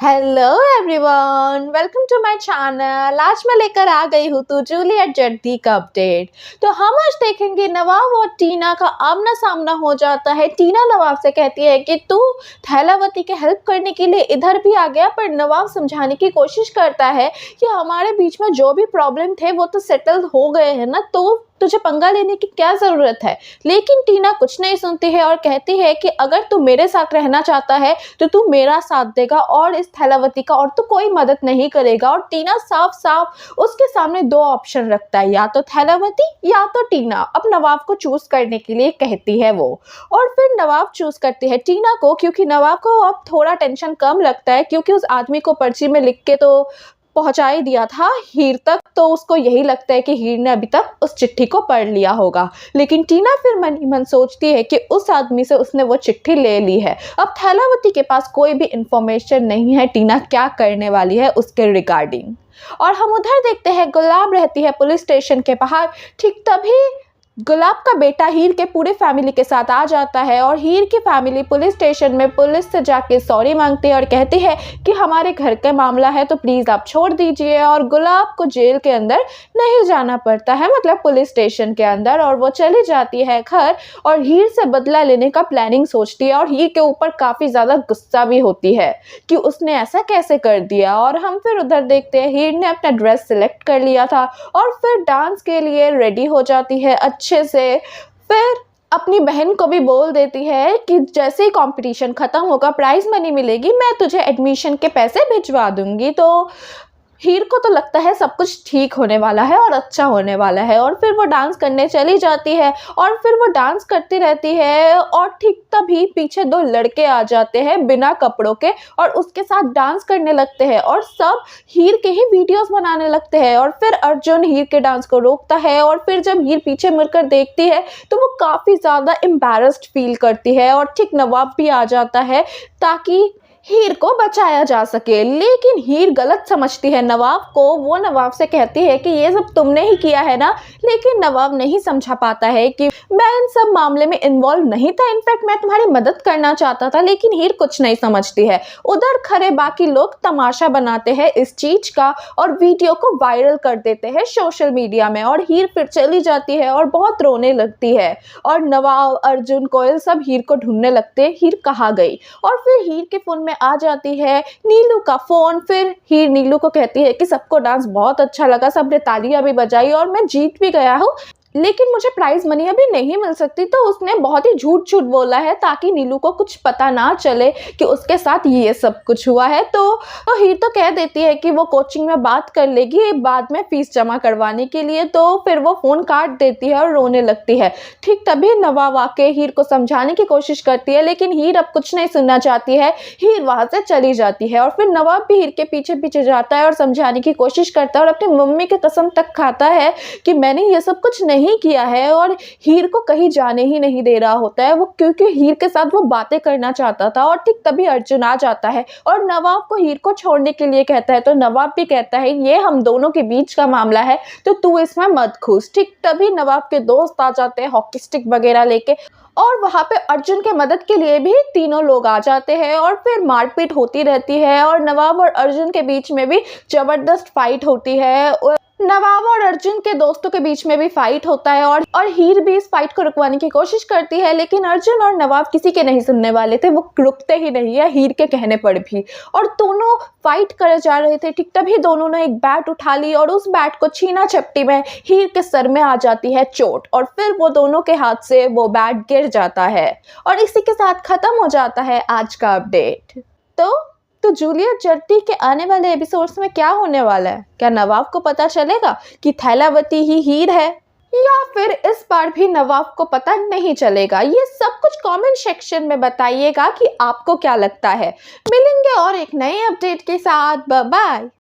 Hello everyone, welcome to my channel. आज मैं लेकर आ गई हूँ तो जूलियट जर्दी का अपडेट। तो हम आज देखेंगे नवाब और टीना का आमना सामना हो जाता है। टीना नवाब से कहती है कि तू थैलावती के हेल्प करने के लिए इधर भी आ गया, पर नवाब समझाने की कोशिश करता है कि हमारे बीच में जो भी प्रॉब्लम थे वो तो सेटल हो गए हैं ना, तो तुझे पंगा लेने की क्या ज़रूरत है। लेकिन टीना कुछ नहीं सुनती है और कहती है कि अगर तू मेरे साथ रहना चाहता है तो तू मेरा साथ देगा और इस थैलावती का और तो कोई मदद नहीं करेगा। और टीना साफ साफ उसके सामने दो ऑप्शन रखता है, या तो थैलावती या तो टीना। अब नवाब को चूज करने के लिए कहती है वो, और फिर नवाब चूज करती है टीना को, क्योंकि नवाब को अब थोड़ा टेंशन कम लगता है, क्योंकि उस आदमी को पर्ची में लिख के तो पहुंचा ही दिया था हीर तक, तो उसको यही लगता है कि हीर ने अभी तक उस चिट्ठी को पढ़ लिया होगा। लेकिन टीना फिर मन ही मन सोचती है कि उस आदमी से उसने वो चिट्ठी ले ली है। अब थैलावती के पास कोई भी इंफॉर्मेशन नहीं है टीना क्या करने वाली है उसके रिगार्डिंग। और हम उधर देखते हैं गुलाब रहती है पुलिस स्टेशन के बाहर। ठीक तभी गुलाब का बेटा हीर के पूरे फैमिली के साथ आ जाता है और हीर की फैमिली पुलिस स्टेशन में पुलिस से जाके सॉरी मांगती है और कहती है कि हमारे घर का मामला है तो प्लीज़ आप छोड़ दीजिए। और गुलाब को जेल के अंदर नहीं जाना पड़ता है, मतलब पुलिस स्टेशन के अंदर, और वो चली जाती है घर और हीर से बदला लेने का प्लानिंग सोचती है। और हीर के ऊपर काफ़ी ज़्यादा गुस्सा भी होती है कि उसने ऐसा कैसे कर दिया। और हम फिर उधर देखते हैं हीर ने अपना ड्रेस सिलेक्ट कर लिया था और फिर डांस के लिए रेडी हो जाती है अच्छे से। फिर अपनी बहन को भी बोल देती है कि जैसे ही कंपटीशन खत्म होगा प्राइज मनी मिलेगी, मैं तुझे एडमिशन के पैसे भिजवा दूंगी। तो हीर को तो लगता है सब कुछ ठीक होने वाला है और अच्छा होने वाला है, और फिर वो डांस करने चली जाती है और फिर वो डांस करती रहती है। और ठीक तभी पीछे दो लड़के आ जाते हैं बिना कपड़ों के और उसके साथ डांस करने लगते हैं और सब हीर के ही वीडियोस बनाने लगते हैं। और फिर अर्जुन हीर के डांस को रोकता है और फिर जब हीर पीछे मुड़कर देखती है तो वो काफ़ी ज़्यादा एम्बैरेस्ड फील करती है। और ठीक नवाब भी आ जाता है ताकि हीर को बचाया जा सके। लेकिन हीर गलत समझती है नवाब को। वो नवाब से कहती है कि ये सब तुमने ही किया है ना। लेकिन नवाब नहीं समझा पाता है कि मैं इन सब मामले में इन्वॉल्व नहीं था, इनफैक्ट मैं तुम्हारी मदद करना चाहता था। लेकिन हीर कुछ नहीं समझती है। उधर खड़े बाकी लोग तमाशा बनाते हैं इस चीज का और वीडियो को वायरल कर देते हैं सोशल मीडिया में। और हीर फिर चली जाती है और बहुत रोने लगती है। और नवाब, अर्जुन, कोयल सब हीर को ढूंढने लगते हैं हीर कहाँ गई। और फिर हीर के फोन में आ जाती है नीलू का फोन। फिर हीर नीलू को कहती है कि सबको डांस बहुत अच्छा लगा, सबने तालियां भी बजाई और मैं जीत भी गया हूँ, लेकिन मुझे प्राइज मनी अभी नहीं मिल सकती। तो उसने बहुत ही झूठ बोला है ताकि नीलू को कुछ पता ना चले कि उसके साथ ये सब कुछ हुआ है। तो हीर तो कह देती है कि वो कोचिंग में बात कर लेगी बाद में फीस जमा करवाने के लिए। तो फिर वो फ़ोन काट देती है और रोने लगती है। ठीक तभी नवाब आके हीर को समझाने की कोशिश करती है, लेकिन हीर अब कुछ नहीं सुनना चाहती है। हीर वहाँ से चली जाती है और फिर नवाब भी हीर के पीछे पीछे जाता है और समझाने की कोशिश करता है और अपनी मम्मी की कसम तक खाता है कि मैंने ये सब कुछ नहीं किया है। और हीर को कहीं जाने ही नहीं दे रहा होता है वो, क्योंकि हीर के साथ वो बातें करना चाहता था। और ठीक तभी अर्जुन आ जाता है और नवाब को हीर को छोड़ने के लिए कहता है। तो नवाब भी कहता है ये हम दोनों के बीच का मामला है तो तू इसमें मत घुस। ठीक तभी नवाब के दोस्त आ जाते हैं हॉकी स्टिक वगैरह लेके और वहाँ पे अर्जुन के मदद के लिए भी तीनों लोग आ जाते हैं। और फिर मारपीट होती रहती है और नवाब और अर्जुन के बीच में भी जबरदस्त फाइट होती है। नवाब और अर्जुन के दोस्तों के बीच में भी फाइट होता है और हीर भी इस फाइट को रुकवाने की कोशिश करती है, लेकिन अर्जुन और नवाब किसी के नहीं सुनने वाले थे, वो रुकते ही नहीं है हीर के कहने पर भी। और दोनों फाइट करे जा रहे थे। ठीक तभी दोनों ने एक बैट उठा ली और उस बैट को छीना झपटी में हीर के सर में आ जाती है चोट और फिर वो दोनों के हाथ से वो बैट गिर जाता है। और इसी के साथ खत्म हो जाता है आज का अपडेट। तो जूलियट जर्दी के आने वाले एपिसोड्स में क्या होने वाला है? क्या नवाब को पता चलेगा कि थैलावती ही हीर है, या फिर इस बार भी नवाब को पता नहीं चलेगा? ये सब कुछ कमेंट सेक्शन में बताइएगा कि आपको क्या लगता है। मिलेंगे और एक नए अपडेट के साथ। Bye bye.